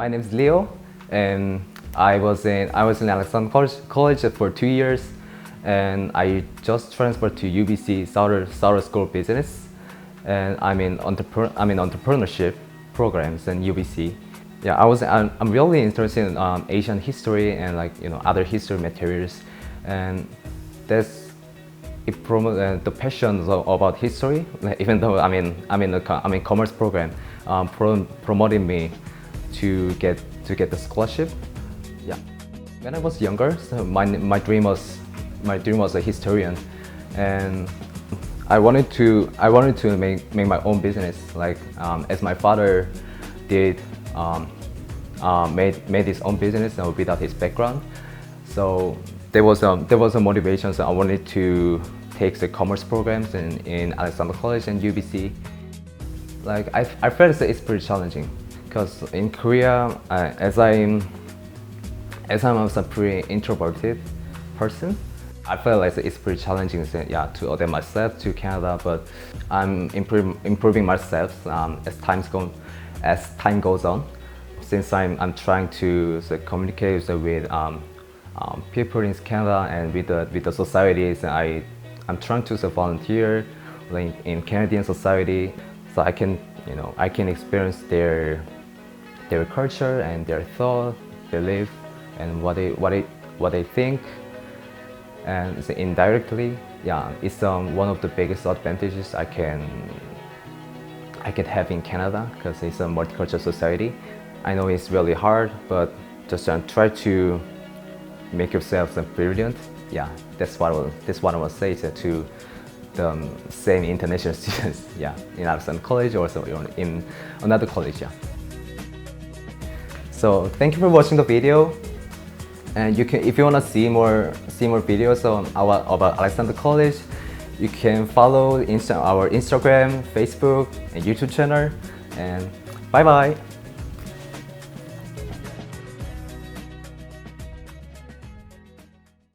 My name is Leo, and I was in Alexander College for 2 years, and I just transferred to UBC Sauer School of Business, and I'm in entrepreneurship programs in UBC. Yeah, I'm really interested in Asian history and other history materials, and that's it promotes the passion about history. Even though I'm in commerce program, promoting me to get the scholarship. Yeah, when I was younger, so my dream was a historian, and I wanted to make my own business, as my father did, made his own business without his background. So there was a motivation. So I wanted to take the commerce programs in Alexander College and UBC. I felt that it's pretty challenging because in Korea, as I'm a pretty introverted person, I feel like it's pretty challenging to adapt myself to Canada. But I'm improving myself as time goes on. Since I'm trying to communicate with people in Canada and with the societies, and I'm trying to volunteer in Canadian society, so I can experience their culture and their thought, belief, and what they think, and so indirectly, yeah, it's one of the biggest advantages I can have in Canada because it's a multicultural society. I know it's really hard, but just try to make yourself brilliant. Yeah, that's what I will say to the same international students. Yeah, in Alexander College or also in another college. Yeah. So thank you for watching the video, and if you want to see more videos about Alexander College, you can follow our Instagram, Facebook, and YouTube channel. And bye bye.